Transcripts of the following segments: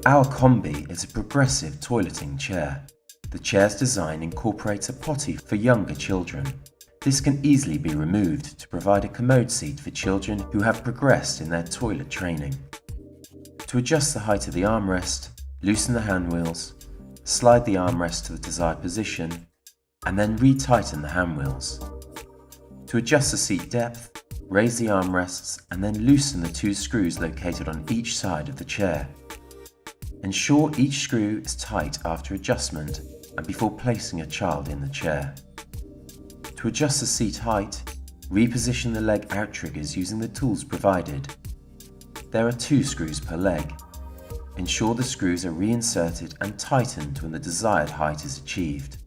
Our Combi is a progressive toileting chair. The chair's design incorporates a potty for younger children. This can easily be removed to provide a commode seat for children who have progressed in their toilet training. To adjust the height of the armrest, loosen the hand wheels, slide the armrest to the desired position, and then retighten the hand wheels. To adjust the seat depth, raise the armrests and then loosen the 2 screws located on each side of the chair. Ensure each screw is tight after adjustment and before placing a child in the chair. To adjust the seat height, reposition the leg out triggers using the tools provided. There are 2 screws per leg. Ensure the screws are reinserted and tightened when the desired height is achieved.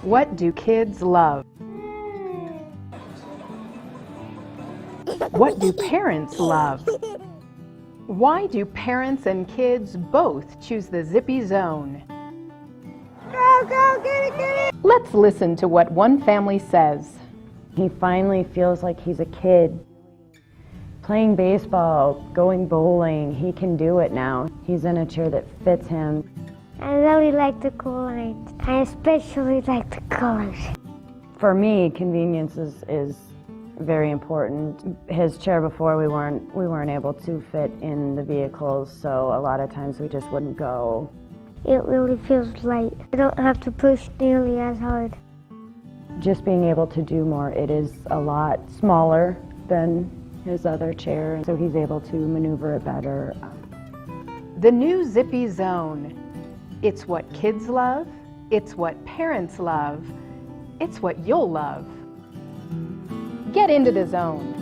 What do kids love? What do parents love? Why do parents and kids both choose the Zippy Zone? Go, go, get it, get it! Let's listen to what one family says. He finally feels like he's a kid. Playing baseball, going bowling, he can do it now. He's in a chair that fits him. I really like the colors. I especially like the colors. For me, convenience is very important. His chair before, we weren't able to fit in the vehicles, so a lot of times we just wouldn't go. It really feels light. I don't have to push nearly as hard. Just being able to do more. It is a lot smaller than his other chair, so he's able to maneuver it better. The new Zippy Zone. It's what kids love, it's what parents love, it's what you'll love. Get into the zone.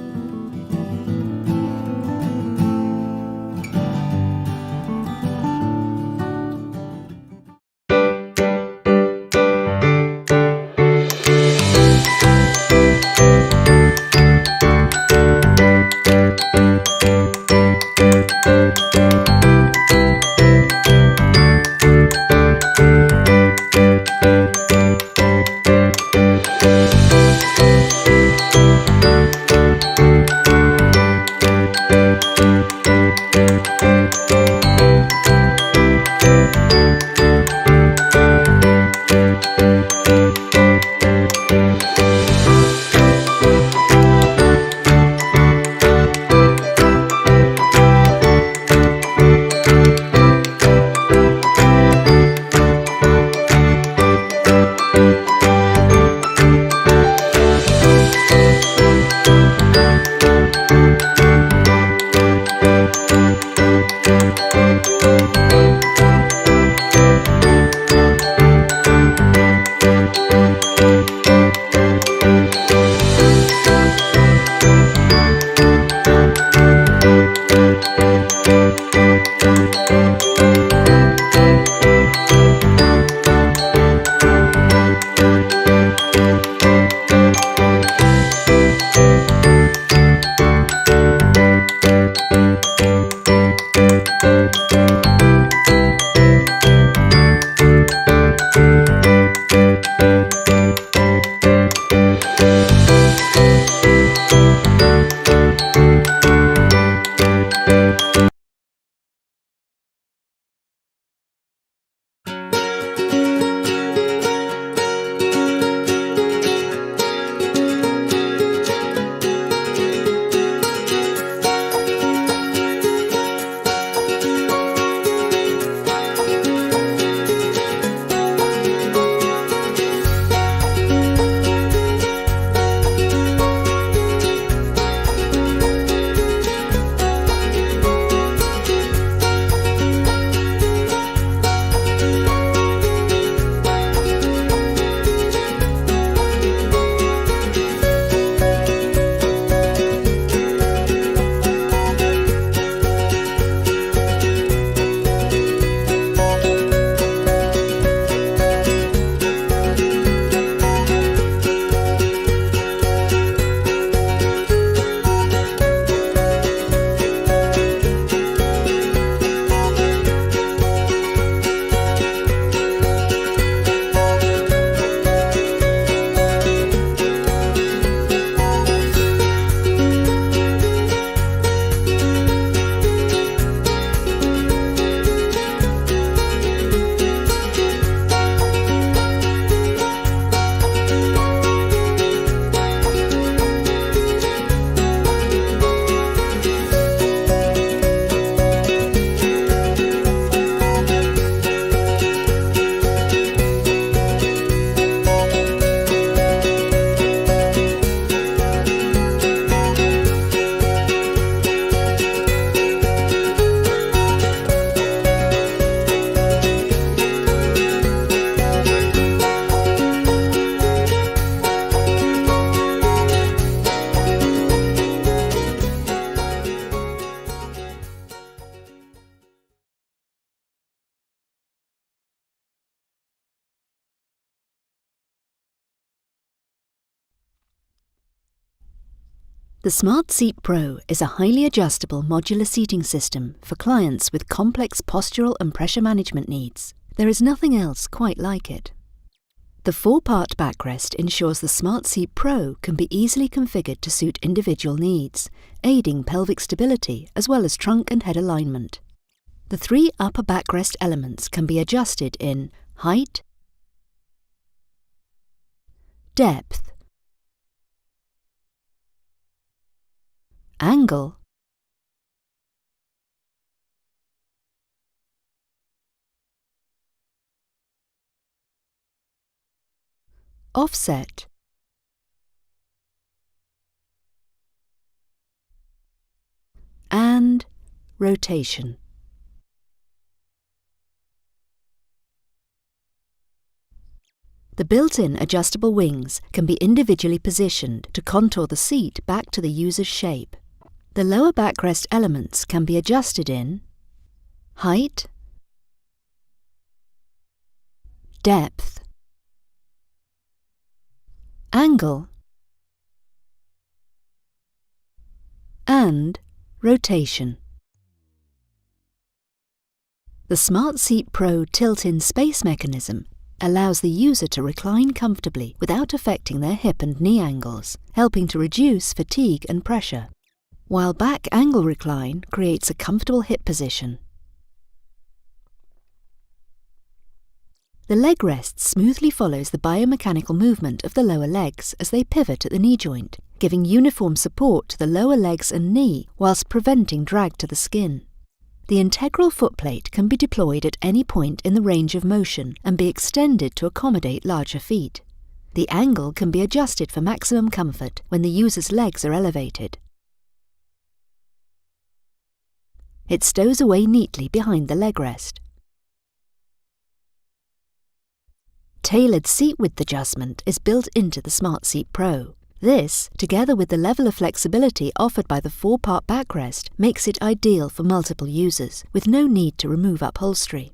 The Smart Seat Pro is a highly adjustable modular seating system for clients with complex postural and pressure management needs. There is nothing else quite like it. The 4-part backrest ensures the Smart Seat Pro can be easily configured to suit individual needs, aiding pelvic stability as well as trunk and head alignment. The 3 upper backrest elements can be adjusted in height, depth, angle, offset, and rotation. The built-in adjustable wings can be individually positioned to contour the seat back to the user's shape. The lower backrest elements can be adjusted in height, depth, angle, and rotation. The Smart Seat Pro tilt-in space mechanism allows the user to recline comfortably without affecting their hip and knee angles, helping to reduce fatigue and pressure, while back angle recline creates a comfortable hip position. The leg rest smoothly follows the biomechanical movement of the lower legs as they pivot at the knee joint, giving uniform support to the lower legs and knee whilst preventing drag to the skin. The integral footplate can be deployed at any point in the range of motion and be extended to accommodate larger feet. The angle can be adjusted for maximum comfort when the user's legs are elevated. It stows away neatly behind the leg rest. Tailored seat width adjustment is built into the Smart Seat Pro. This, together with the level of flexibility offered by the 4-part backrest, makes it ideal for multiple users, with no need to remove upholstery.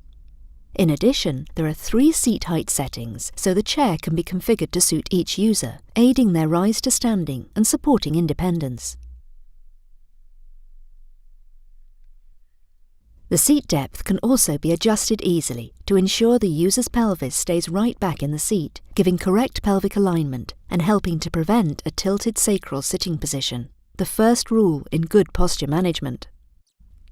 In addition, there are 3 seat height settings, so the chair can be configured to suit each user, aiding their rise to standing and supporting independence. The seat depth can also be adjusted easily to ensure the user's pelvis stays right back in the seat, giving correct pelvic alignment and helping to prevent a tilted sacral sitting position, the first rule in good posture management.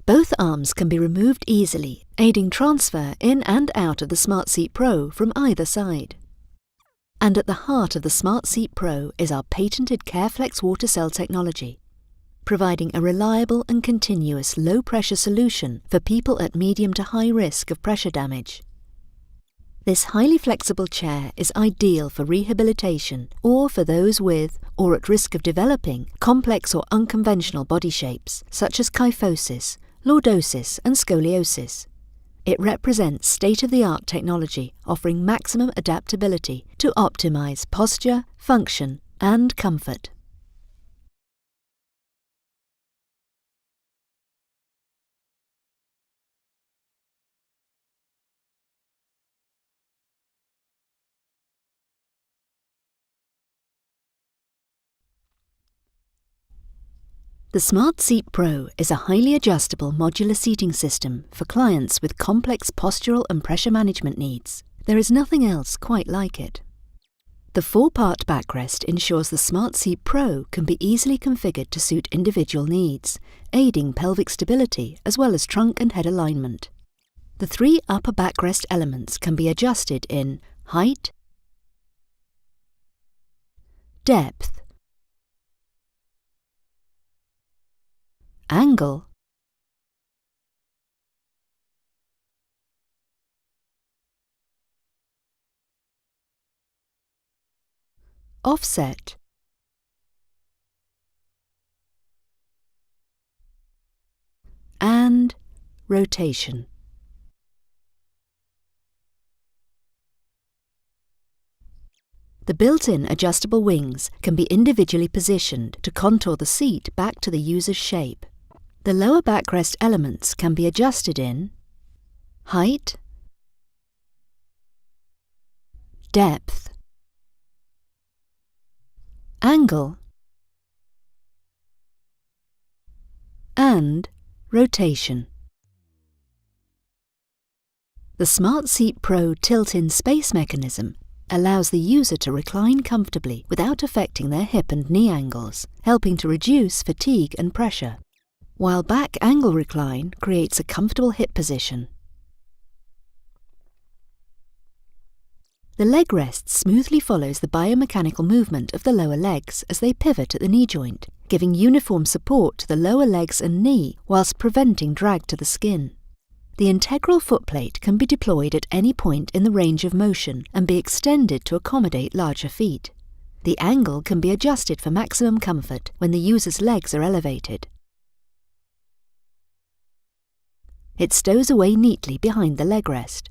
Both arms can be removed easily, aiding transfer in and out of the Smart Seat Pro from either side. And at the heart of the Smart Seat Pro is our patented Careflex water cell technology, providing a reliable and continuous low-pressure solution for people at medium to high risk of pressure damage. This highly flexible chair is ideal for rehabilitation or for those with, or at risk of developing, complex or unconventional body shapes, such as kyphosis, lordosis and scoliosis. It represents state-of-the-art technology offering maximum adaptability to optimize posture, function and comfort. The Smart Seat Pro is a highly adjustable modular seating system for clients with complex postural and pressure management needs. There is nothing else quite like it. The 4-part backrest ensures the Smart Seat Pro can be easily configured to suit individual needs, aiding pelvic stability as well as trunk and head alignment. The 3 upper backrest elements can be adjusted in height, depth, angle, offset, and rotation. The built-in adjustable wings can be individually positioned to contour the seat back to the user's shape. The lower backrest elements can be adjusted in height, depth, angle, and rotation. The SmartSeat Pro tilt-in space mechanism allows the user to recline comfortably without affecting their hip and knee angles, helping to reduce fatigue and pressure, while back angle recline creates a comfortable hip position. The leg rest smoothly follows the biomechanical movement of the lower legs as they pivot at the knee joint, giving uniform support to the lower legs and knee whilst preventing drag to the skin. The integral footplate can be deployed at any point in the range of motion and be extended to accommodate larger feet. The angle can be adjusted for maximum comfort when the user's legs are elevated. It stows away neatly behind the leg rest.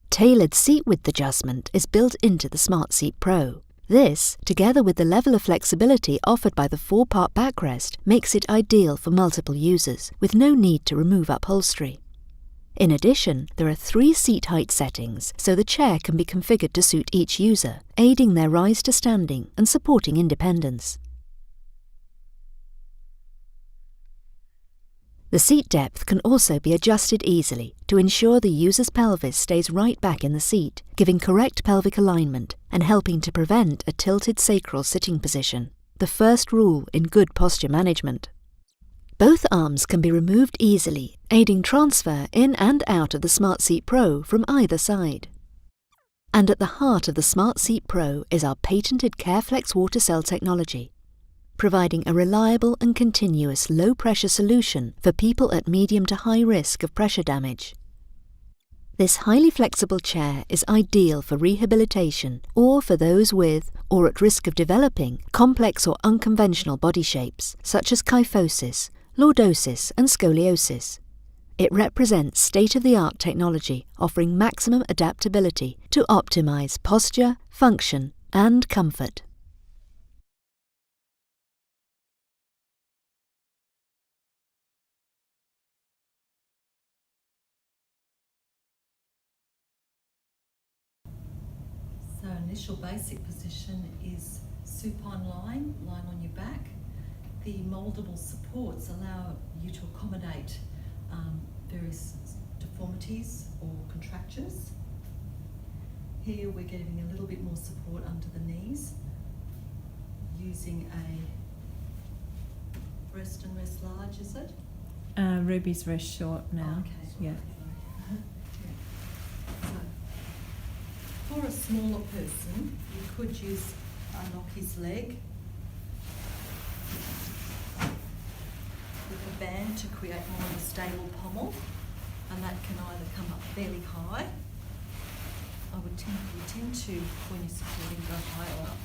Tailored seat width adjustment is built into the SmartSeat Pro. This, together with the level of flexibility offered by the 4-part backrest, makes it ideal for multiple users, with no need to remove upholstery. In addition, there are 3 seat height settings, so the chair can be configured to suit each user, aiding their rise to standing and supporting independence. The seat depth can also be adjusted easily to ensure the user's pelvis stays right back in the seat, giving correct pelvic alignment and helping to prevent a tilted sacral sitting position, the first rule in good posture management. Both arms can be removed easily, aiding transfer in and out of the SmartSeat Pro from either side. And at the heart of the SmartSeat Pro is our patented CareFlex water cell technology, providing a reliable and continuous low-pressure solution for people at medium to high risk of pressure damage. This highly flexible chair is ideal for rehabilitation or for those with, or at risk of developing, complex or unconventional body shapes, such as kyphosis, lordosis and scoliosis. It represents state-of-the-art technology offering maximum adaptability to optimize posture, function and comfort. So initial basic position is supine lying on your back. The mouldable supports allow you to accommodate various deformities or contractures. Here we're getting a little bit more support under the knees using a breast and rest large, is it? Ruby's rest short now. Okay. Yeah. For a smaller person, you could use lock his leg with a band to create more of a stable pommel, and that can either come up fairly high. You tend to, when you're supporting, go higher up.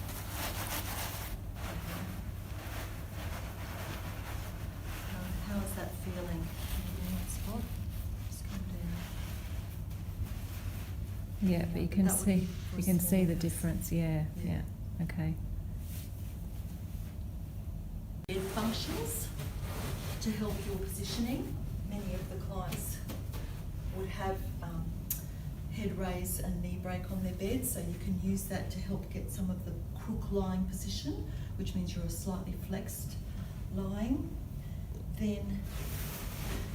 How is that feeling in that spot? Just come down. Yeah, but you can see the difference. Yeah. Okay. Bed functions to help your positioning. Many of the clients would have head raise and knee break on their bed, so you can use that to help get some of the crook lying position, which means you're a slightly flexed lying. Then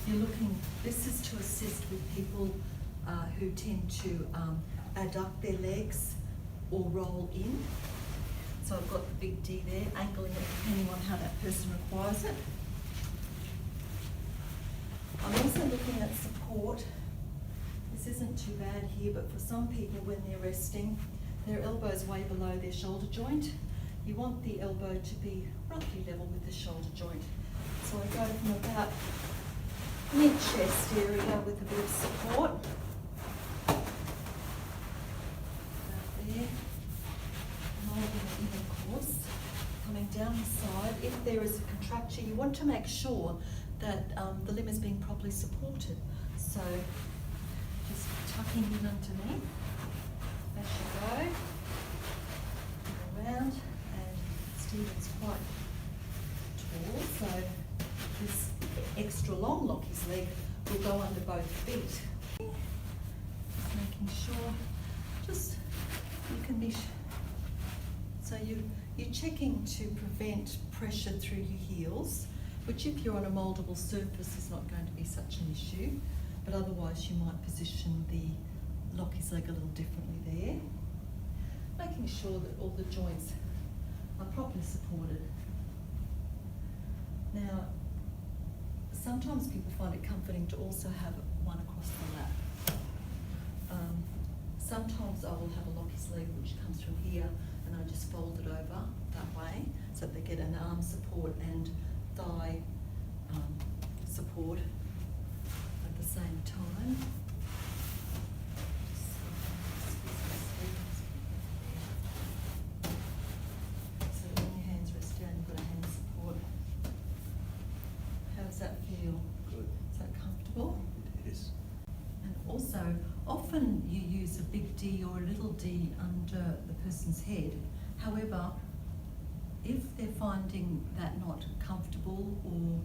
you're looking, this is to assist with people who tend to adduct their legs or roll in. So I've got the big D there, angling it depending on how that person requires it. I'm also looking at support. This isn't too bad here, but for some people when they're resting, their elbow's way below their shoulder joint. You want the elbow to be roughly level with the shoulder joint. So I go from about mid-chest area with a bit of support. There, moulding it in, of course, coming down the side. If there is a contracture, you want to make sure that the limb is being properly supported. So just tucking in underneath as you go, around, and Stephen's quite tall, so this extra long Lockie's leg will go under both feet. Just making sure, just you can be, so you're checking to prevent pressure through your heels, which if you're on a mouldable surface is not going to be such an issue, but otherwise you might position the Lockie's leg a little differently there, making sure that all the joints are properly supported. Now, sometimes people find it comforting to also have one across the lap. Sometimes I will have a Lockie's leg which comes from here and I just fold it over that way so that they get an arm support and thigh support at the same time. So when your hands rest down, you've got a hand support. How does that feel? Good. Is that comfortable? It is. And also, often you use a big D or a little d under the person's head. However, if they're finding that not comfortable or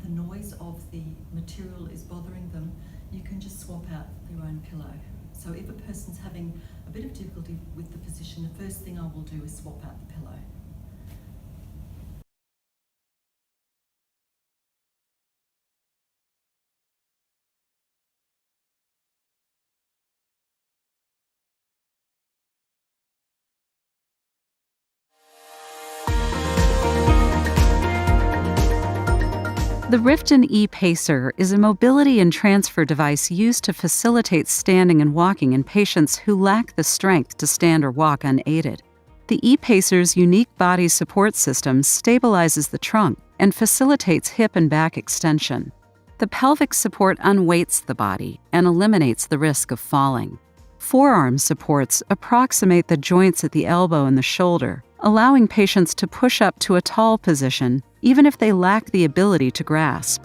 the noise of the material is bothering them, you can just swap out their own pillow. So if a person's having a bit of difficulty with the position, the first thing I will do is swap out the pillow. The Riften e-Pacer is a mobility and transfer device used to facilitate standing and walking in patients who lack the strength to stand or walk unaided. The e-Pacer's unique body support system stabilizes the trunk and facilitates hip and back extension. The pelvic support unweights the body and eliminates the risk of falling. Forearm supports approximate the joints at the elbow and the shoulder, allowing patients to push up to a tall position even if they lack the ability to grasp.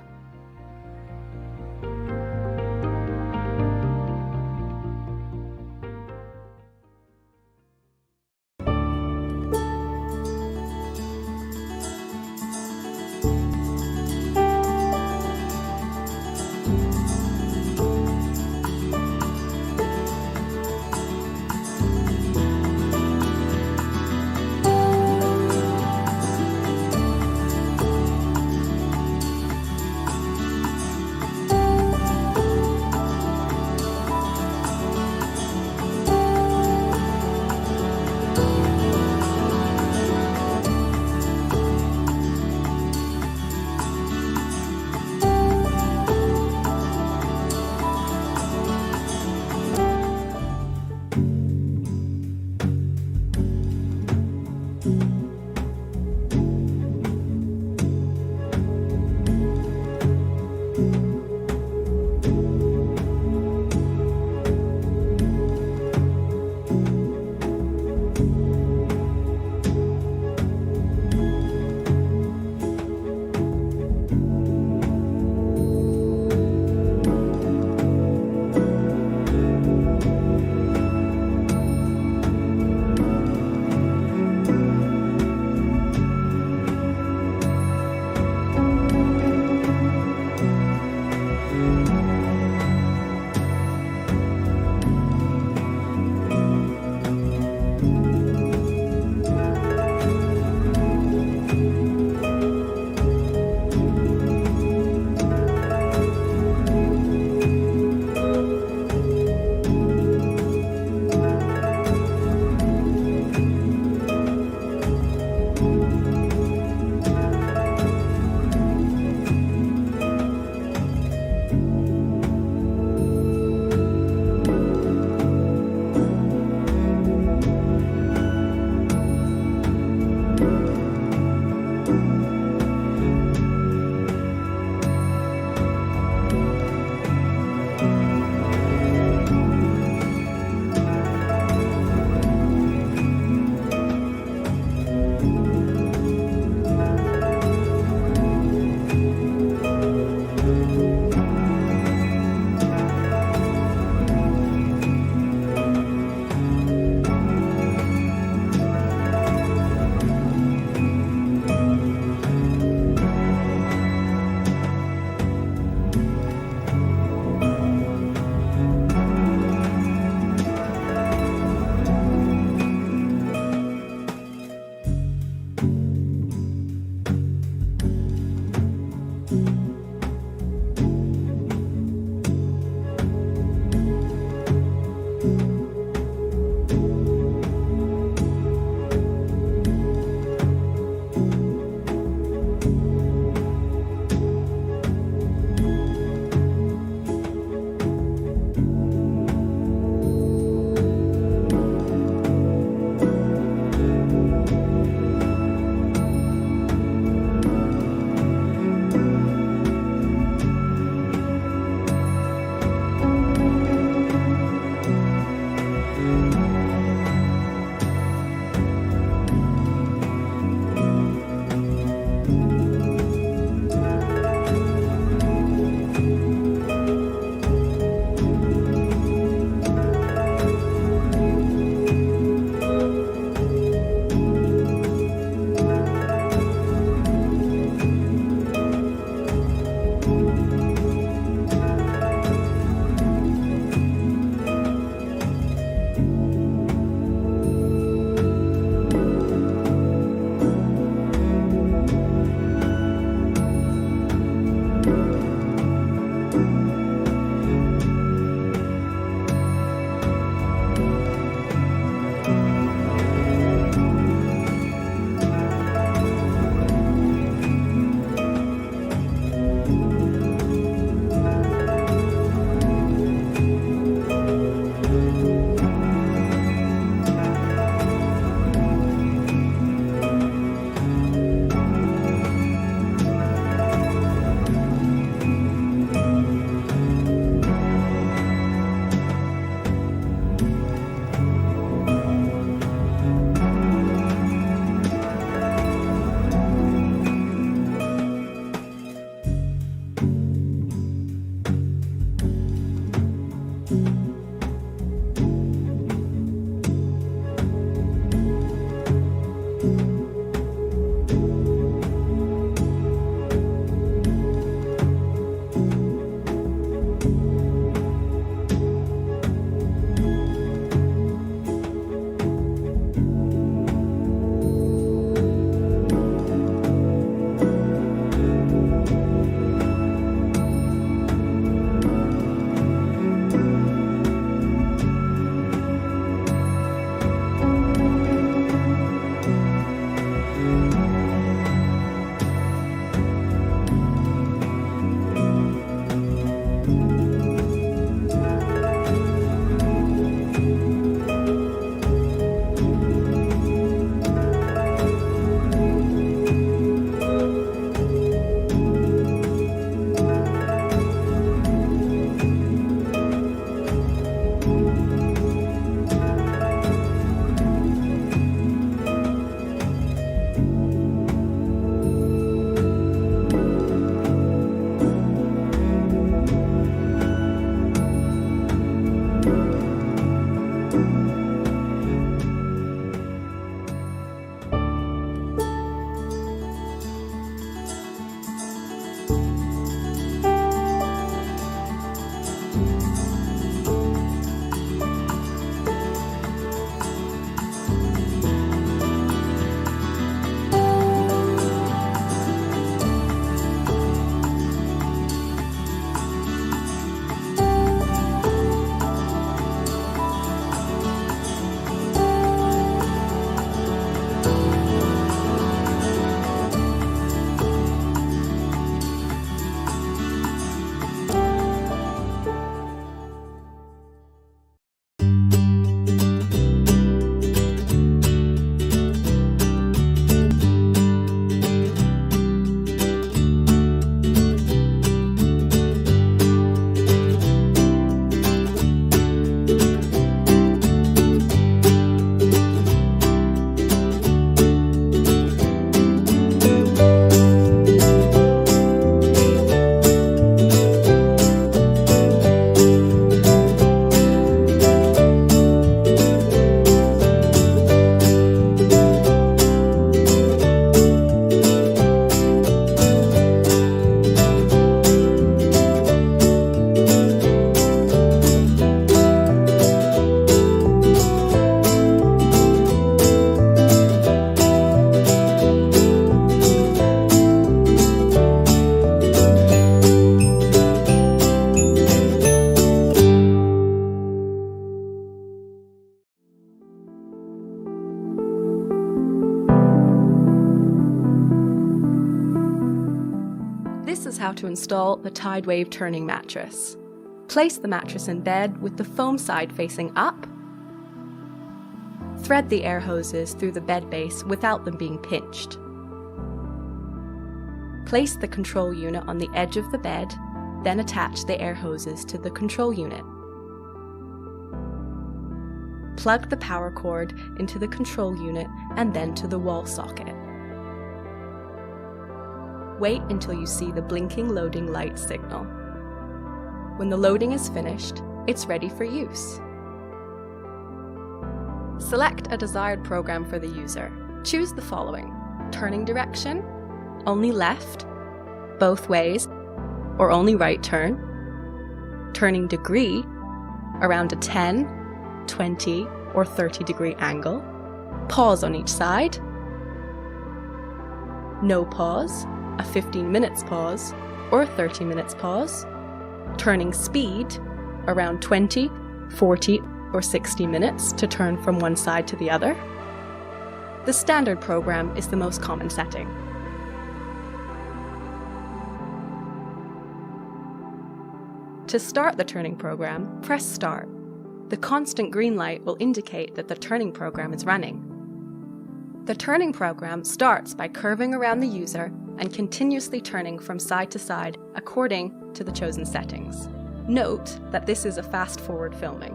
how to install the Tidewave turning mattress. Place the mattress in bed with the foam side facing up. Thread the air hoses through the bed base without them being pinched. Place the control unit on the edge of the bed, then attach the air hoses to the control unit. Plug the power cord into the control unit and then to the wall socket. Wait until you see the blinking loading light signal. When the loading is finished, it's ready for use. Select a desired program for the user. Choose the following: turning direction, only left, both ways, or only right turn, turning degree, around a 10, 20, or 30 degree angle, pause on each side, no pause, a 15 minutes pause, or a 30 minutes pause, turning speed, around 20, 40, or 60 minutes to turn from one side to the other. The standard program is the most common setting. To start the turning program, press Start. The constant green light will indicate that the turning program is running. The turning program starts by curving around the user and continuously turning from side to side according to the chosen settings. Note that this is a fast-forward filming.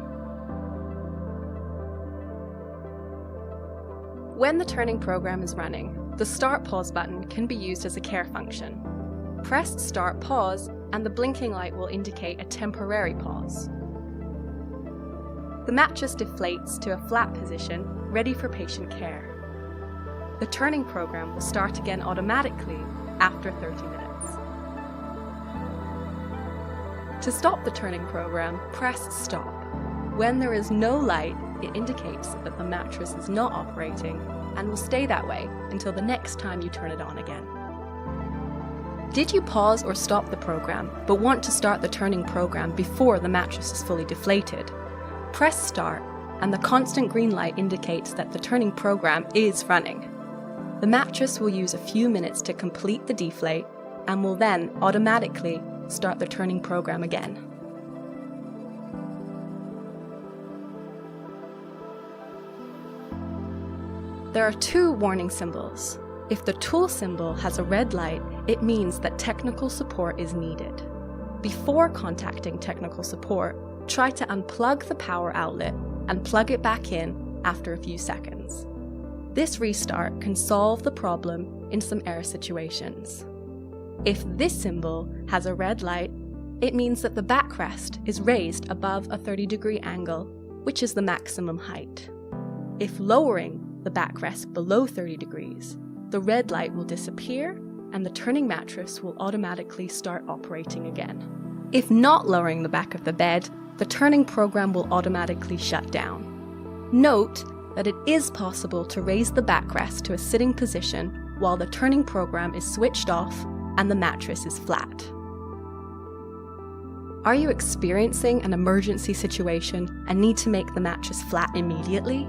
When the turning program is running, the Start Pause button can be used as a care function. Press Start Pause and the blinking light will indicate a temporary pause. The mattress deflates to a flat position, ready for patient care. The turning program will start again automatically after 30 minutes. To stop the turning program, press Stop. When there is no light, it indicates that the mattress is not operating and will stay that way until the next time you turn it on again. Did you pause or stop the program but want to start the turning program before the mattress is fully deflated? Press Start and the constant green light indicates that the turning program is running. The mattress will use a few minutes to complete the deflate and will then automatically start the turning program again. There are two warning symbols. If the tool symbol has a red light, it means that technical support is needed. Before contacting technical support, try to unplug the power outlet and plug it back in after a few seconds. This restart can solve the problem in some error situations. If this symbol has a red light, it means that the backrest is raised above a 30-degree angle, which is the maximum height. If lowering the backrest below 30 degrees, the red light will disappear and the turning mattress will automatically start operating again. If not lowering the back of the bed, the turning program will automatically shut down. Note that it is possible to raise the backrest to a sitting position while the turning program is switched off and the mattress is flat. Are you experiencing an emergency situation and need to make the mattress flat immediately?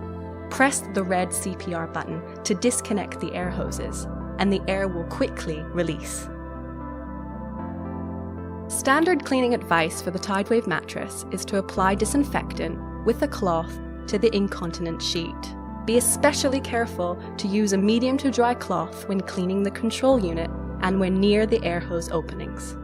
Press the red CPR button to disconnect the air hoses, and the air will quickly release. Standard cleaning advice for the Tidewave mattress is to apply disinfectant with a cloth to the incontinent sheet. Be especially careful to use a medium to dry cloth when cleaning the control unit and when near the air hose openings.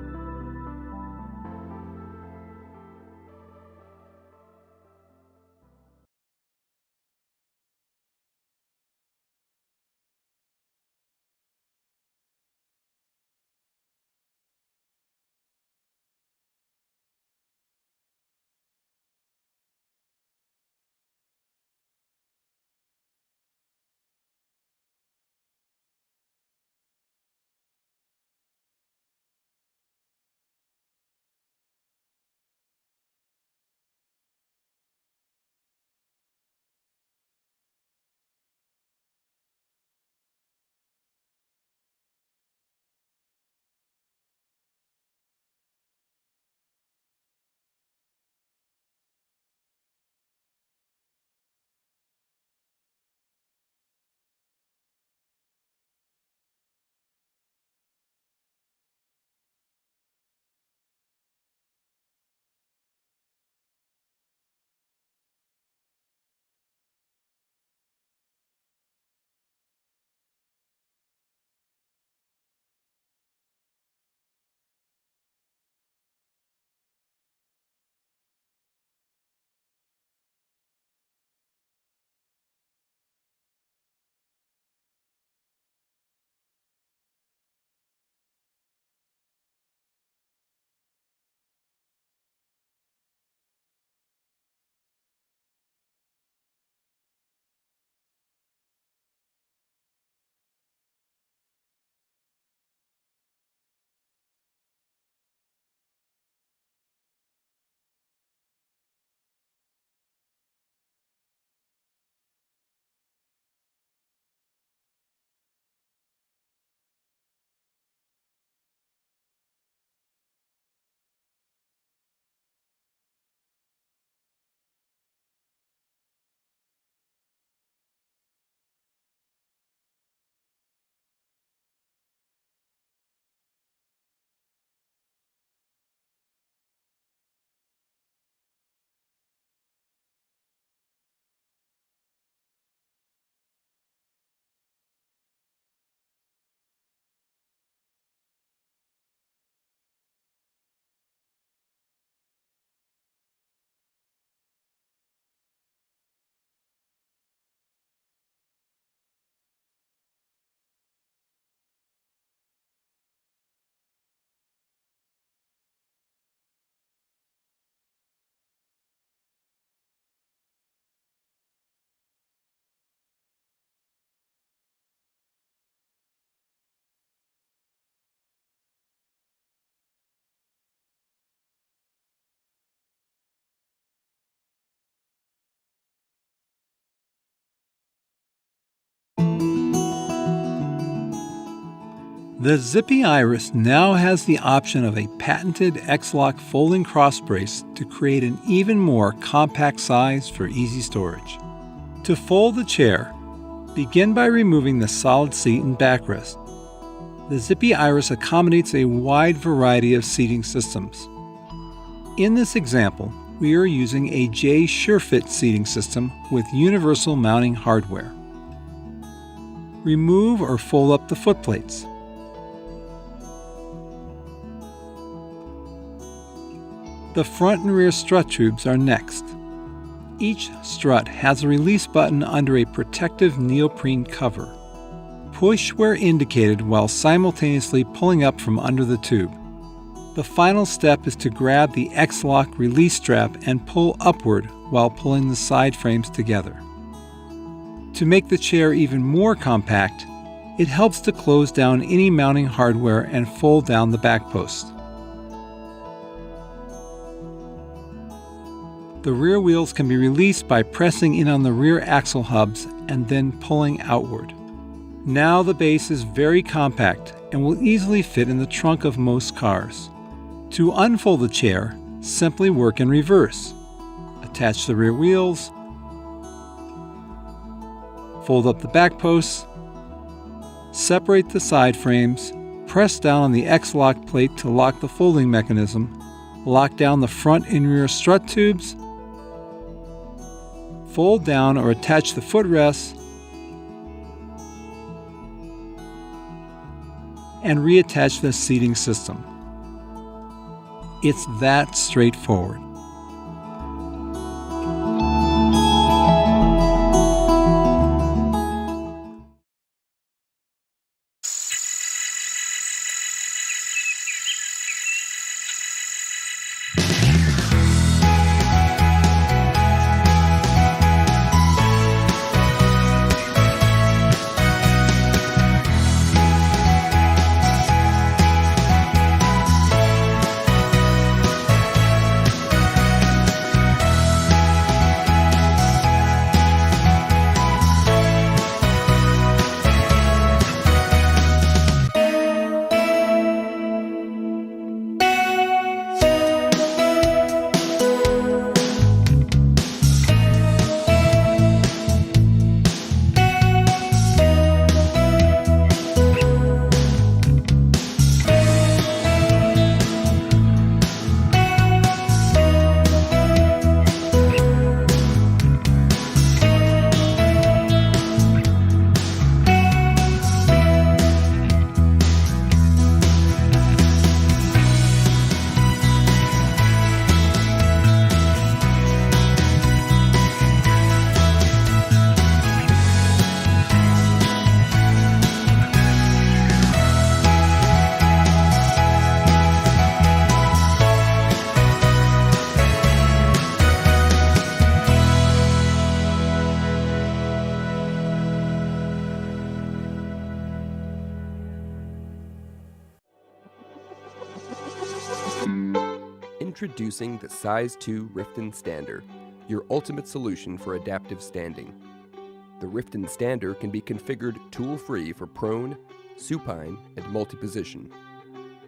The Zippy Iris now has the option of a patented X-Lock folding cross brace to create an even more compact size for easy storage. To fold the chair, begin by removing the solid seat and backrest. The Zippy Iris accommodates a wide variety of seating systems. In this example, we are using a J SureFit seating system with universal mounting hardware. Remove or fold up the footplates. The front and rear strut tubes are next. Each strut has a release button under a protective neoprene cover. Push where indicated while simultaneously pulling up from under the tube. The final step is to grab the X-Lock release strap and pull upward while pulling the side frames together. To make the chair even more compact, it helps to close down any mounting hardware and fold down the back post. The rear wheels can be released by pressing in on the rear axle hubs and then pulling outward. Now the base is very compact and will easily fit in the trunk of most cars. To unfold the chair, simply work in reverse. Attach the rear wheels, fold up the back posts, separate the side frames, press down on the X-Lock plate to lock the folding mechanism, lock down the front and rear strut tubes, fold down or attach the footrests, and reattach the seating system. It's that straightforward. Introducing the Size 2 Riften Stander, your ultimate solution for adaptive standing. The Riften Stander can be configured tool-free for prone, supine, and multi-position.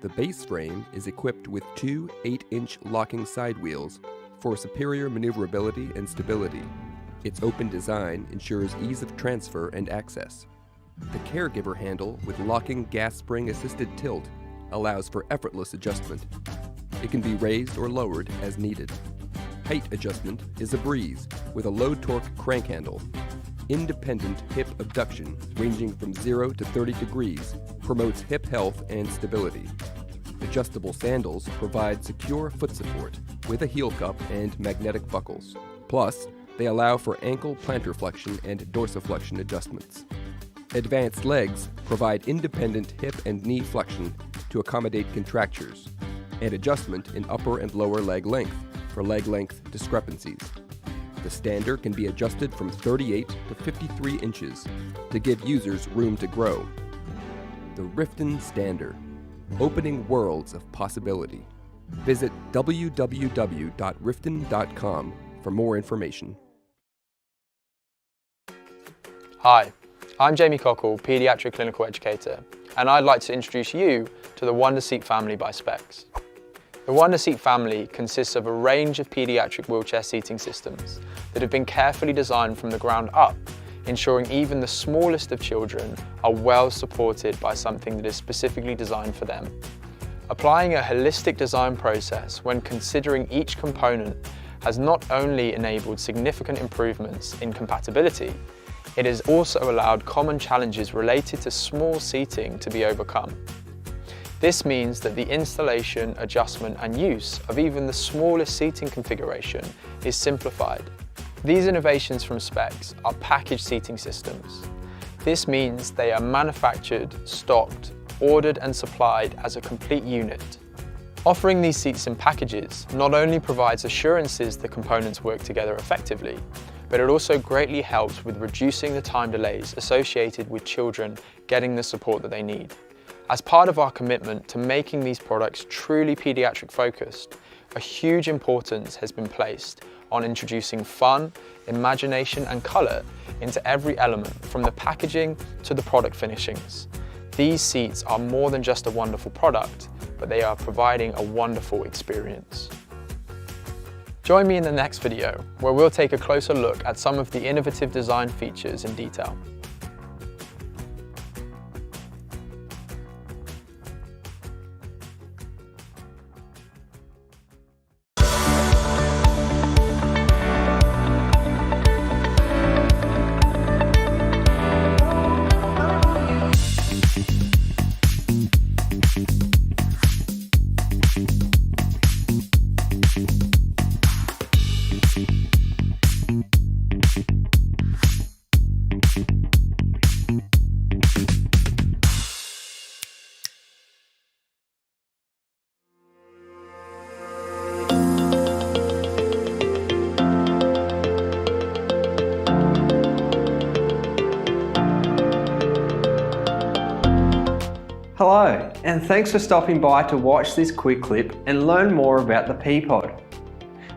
The base frame is equipped with two 8-inch locking side wheels for superior maneuverability and stability. Its open design ensures ease of transfer and access. The caregiver handle with locking gas spring assisted tilt allows for effortless adjustment. It can be raised or lowered as needed. Height adjustment is a breeze with a low torque crank handle. Independent hip abduction ranging from 0 to 30 degrees promotes hip health and stability. Adjustable sandals provide secure foot support with a heel cup and magnetic buckles. Plus, they allow for ankle plantar flexion and dorsiflexion adjustments. Advanced legs provide independent hip and knee flexion to accommodate contractures, and adjustment in upper and lower leg length for leg length discrepancies. The stander can be adjusted from 38 to 53 inches to give users room to grow. The Riften Stander, opening worlds of possibility. Visit www.riften.com for more information. Hi, I'm Jamie Cockle, Paediatric Clinical Educator. and I'd like to introduce you to the Wonderseat family by Spex. The Wonderseat family consists of a range of paediatric wheelchair seating systems that have been carefully designed from the ground up, ensuring even the smallest of children are well supported by something that is specifically designed for them. Applying a holistic design process when considering each component has not only enabled significant improvements in compatibility, it has also allowed common challenges related to small seating to be overcome. This means that the installation, adjustment and use of even the smallest seating configuration is simplified. These innovations from Spex are packaged seating systems. This means they are manufactured, stocked, ordered and supplied as a complete unit. Offering these seats in packages not only provides assurances the components work together effectively, but it also greatly helps with reducing the time delays associated with children getting the support that they need. As part of our commitment to making these products truly paediatric focused, a huge importance has been placed on introducing fun, imagination and colour into every element, from the packaging to the product finishings. These seats are more than just a wonderful product, but they are providing a wonderful experience. Join me in the next video, where we'll take a closer look at some of the innovative design features in detail. Hello, and thanks for stopping by to watch this quick clip and learn more about the Peapod.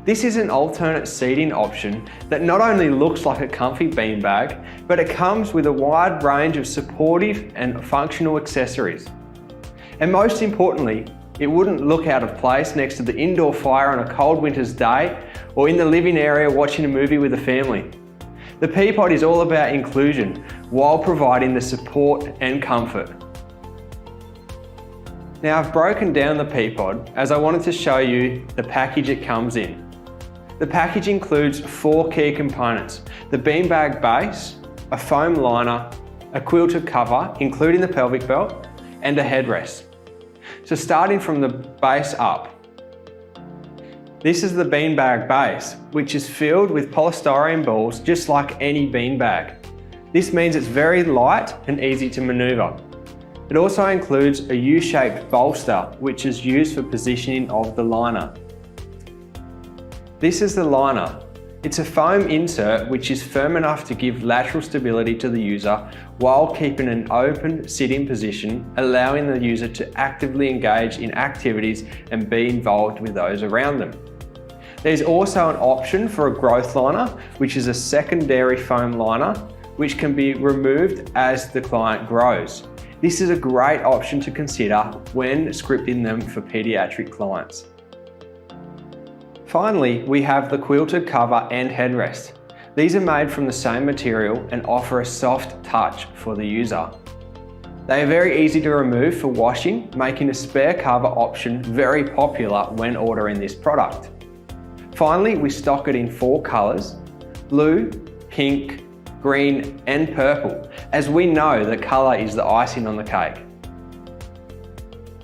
This is an alternate seating option that not only looks like a comfy beanbag, but it comes with a wide range of supportive and functional accessories. And most importantly, it wouldn't look out of place next to the indoor fire on a cold winter's day or in the living area watching a movie with the family. The Peapod is all about inclusion while providing the support and comfort. Now I've broken down the Peapod as I wanted to show you the package it comes in. The package includes 4 key components: the beanbag base, a foam liner, a quilted cover including the pelvic belt, and a headrest. So starting from the base up, this is the beanbag base, which is filled with polystyrene balls just like any beanbag. This means it's very light and easy to maneuver. It also includes a U-shaped bolster, which is used for positioning of the liner. This is the liner. It's a foam insert which is firm enough to give lateral stability to the user while keeping an open sitting position, allowing the user to actively engage in activities and be involved with those around them. There's also an option for a growth liner, which is a secondary foam liner, which can be removed as the client grows. This is a great option to consider when scripting them for paediatric clients. Finally, we have the quilted cover and headrest. These are made from the same material and offer a soft touch for the user. They are very easy to remove for washing, making a spare cover option very popular when ordering this product. Finally, we stock it in 4 colours: blue, pink, green and purple, as we know that colour is the icing on the cake.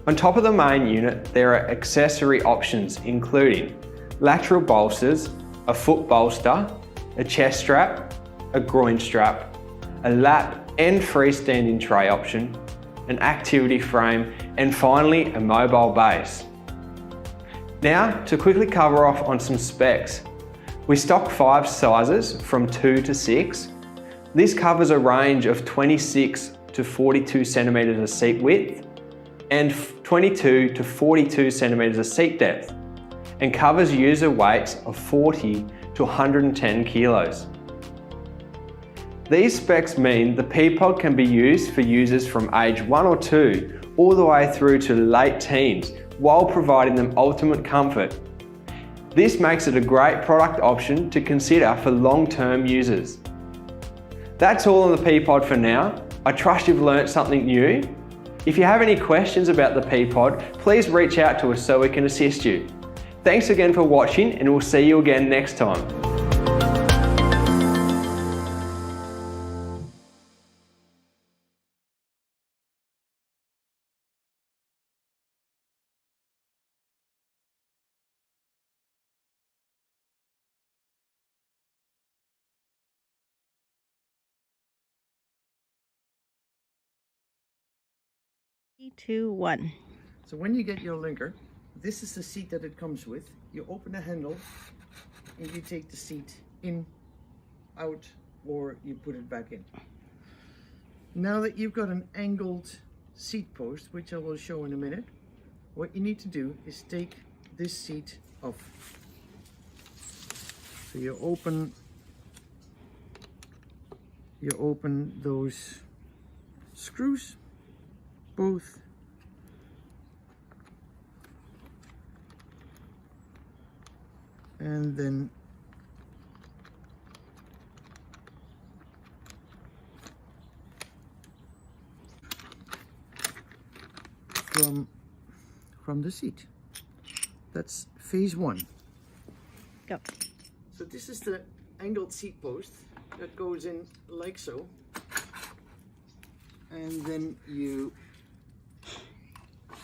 On top of the main unit, there are accessory options including lateral bolsters, a foot bolster, a chest strap, a groin strap, a lap and freestanding tray option, an activity frame, and finally a mobile base. Now to quickly cover off on some specs. We stock 5 sizes from 2 to 6. This covers a range of 26 to 42 centimetres of seat width and 22 to 42 centimetres of seat depth, and covers user weights of 40 to 110 kilos. These specs mean the Peapod can be used for users from age 1 or 2 all the way through to late teens while providing them ultimate comfort. This makes it a great product option to consider for long-term users. That's all on the Peapod for now. I trust you've learnt something new. If you have any questions about the Peapod, please reach out to us so we can assist you. Thanks again for watching, and we'll see you again next time. Three, 2, 1. So when you get your linker, this is the seat that it comes with. You open the handle and you take the seat in, out, or you put it back in. Now that you've got an angled seat post, which I will show in a minute, what you need to do is take this seat off. So you open those screws, both, and then from the seat. That's phase 1. Go. So this is the angled seat post that goes in like so, and then you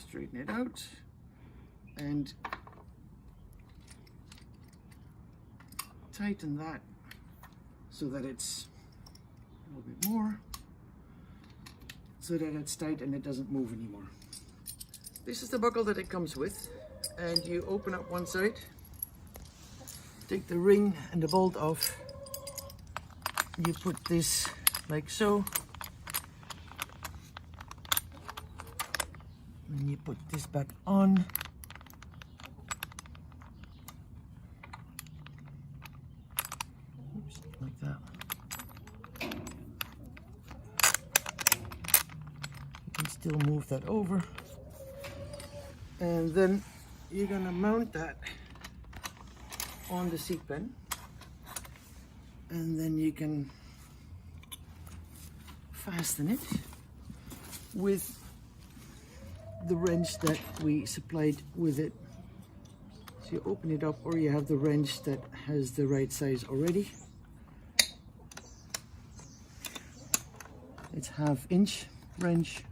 straighten it out and tighten that so that it's a little bit more, so that it's tight and it doesn't move anymore. This is the buckle that it comes with, and you open up one side, take the ring and the bolt off, you put this like so, and you put this back on. Oops, like that. You can still move that over. And then you're gonna mount that on the seat pen. And then you can fasten it with the wrench that we supplied with it. So you open it up, or you have the wrench that has the right size already. It's 1/2 inch wrench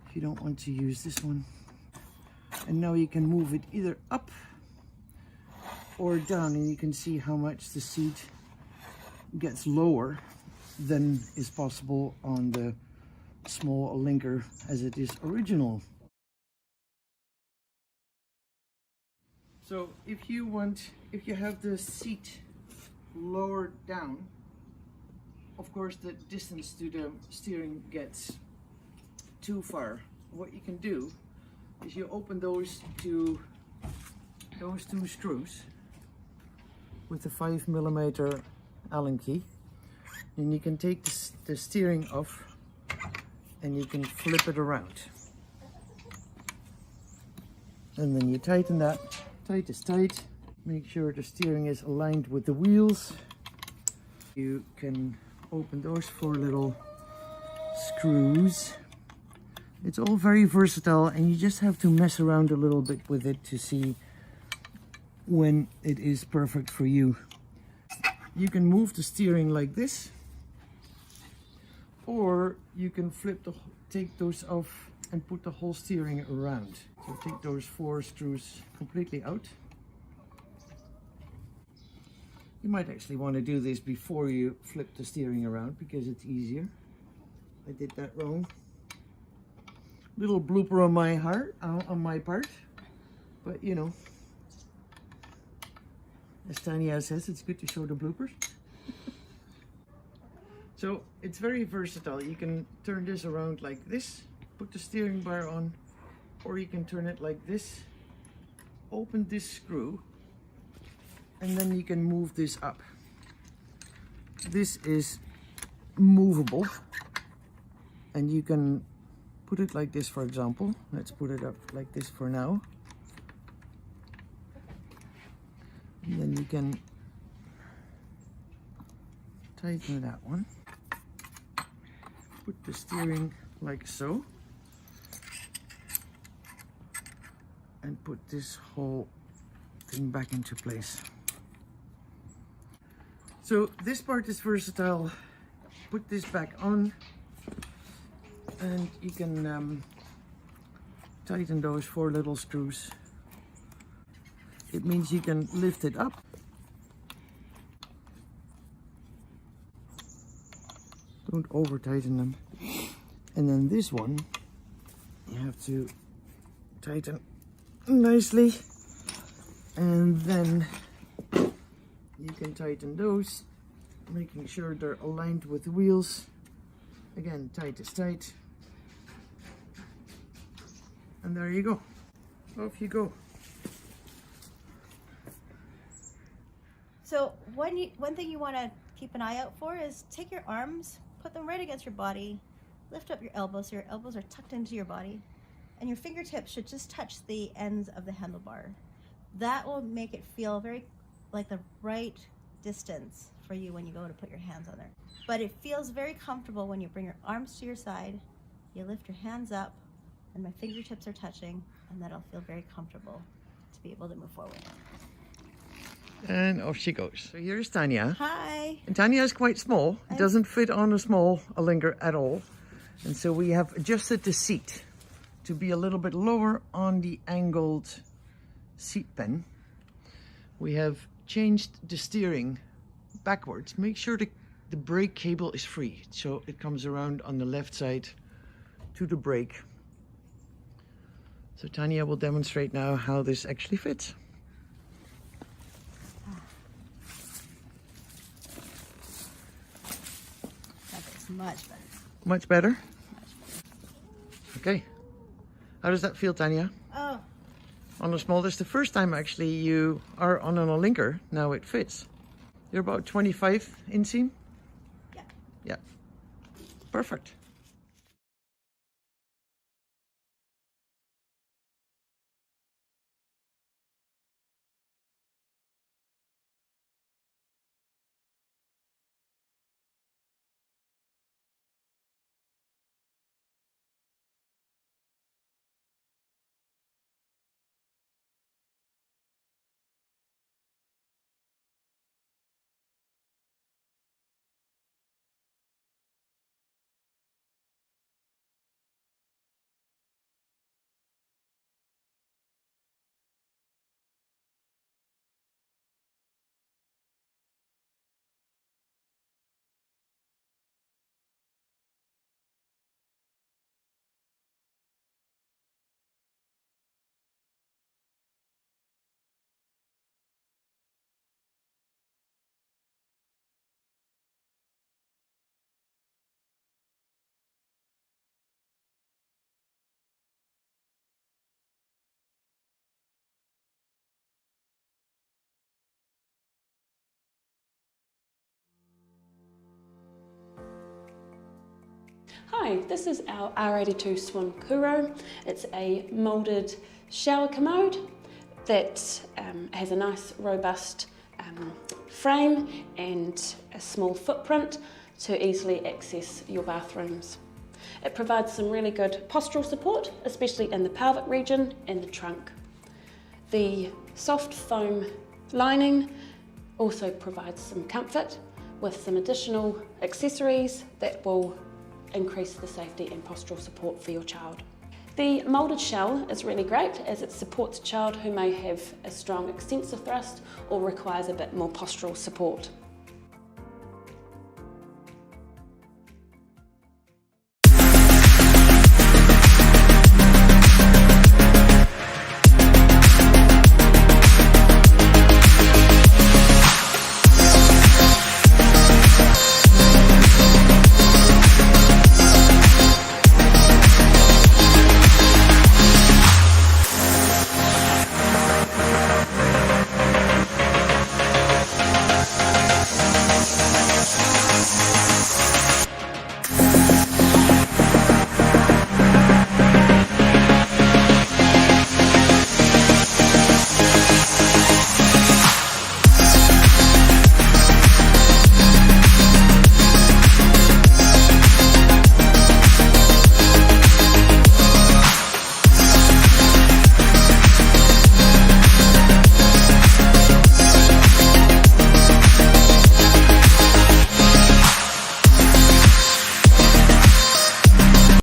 if you don't want to use this one. And now you can move it either up or down, and you can see how much the seat gets lower than is possible on the small linker as it is original. So if you have the seat lowered down, of course the distance to the steering gets too far. What you can do is you open those two screws with the 5mm Allen key, and you can take the steering off and you can flip it around, and then you tighten that. Tight is tight. Make sure the steering is aligned with the wheels. You can open those 4 little screws. It's all very versatile, and you just have to mess around a little bit with it to see when it is perfect for you. You can move the steering like this, or you can take those off and put the whole steering around. So take those 4 screws completely out. You might actually want to do this before you flip the steering around, because it's easier. I did that wrong. Little blooper on my part, but you know, as Tanya says, it's good to show the bloopers. So it's very versatile. You can turn this around like this, put the steering bar on, or you can turn it like this, open this screw, and then you can move this up. This is movable, and you can put it like this, for example. Let's put it up like this for now. And then you can tighten that one. Put the steering like so. And put this whole thing back into place. So this part is versatile. Put this back on, and you can tighten those 4 little screws. It means you can lift it up. Don't over tighten them. And then this one, you have to tighten nicely, and then you can tighten those, making sure they're aligned with the wheels. Again, tight is tight. And there you go. Off you go. So one thing you want to keep an eye out for is take your arms, put them right against your body, lift up your elbows so your elbows are tucked into your body, and your fingertips should just touch the ends of the handlebar. That will make it feel very like the right distance for you when you go to put your hands on there. But it feels very comfortable when you bring your arms to your side, you lift your hands up, and my fingertips are touching, and that'll feel very comfortable to be able to move forward. And off she goes. So here's Tanya. Hi. And Tanya is quite small. It doesn't fit on a small Alinger at all. And so we have adjusted the seat to be a little bit lower on the angled seat pen. We have changed the steering backwards. Make sure the brake cable is free, so it comes around on the left side to the brake. So Tanya will demonstrate now how this actually fits. Much better. Much better? Okay. How does that feel, Tanya? Oh. On the small, this is the first time actually you are on an Alinger. Now it fits. You're about 25 inseam? Yeah. Yeah. Perfect. Hi, this is our R82 Swan Kuro. It's a moulded shower commode that has a nice robust frame and a small footprint to easily access your bathrooms. It provides some really good postural support, especially in the pelvic region and the trunk. The soft foam lining also provides some comfort with some additional accessories that will increase the safety and postural support for your child. The moulded shell is really great as it supports a child who may have a strong extensor thrust or requires a bit more postural support.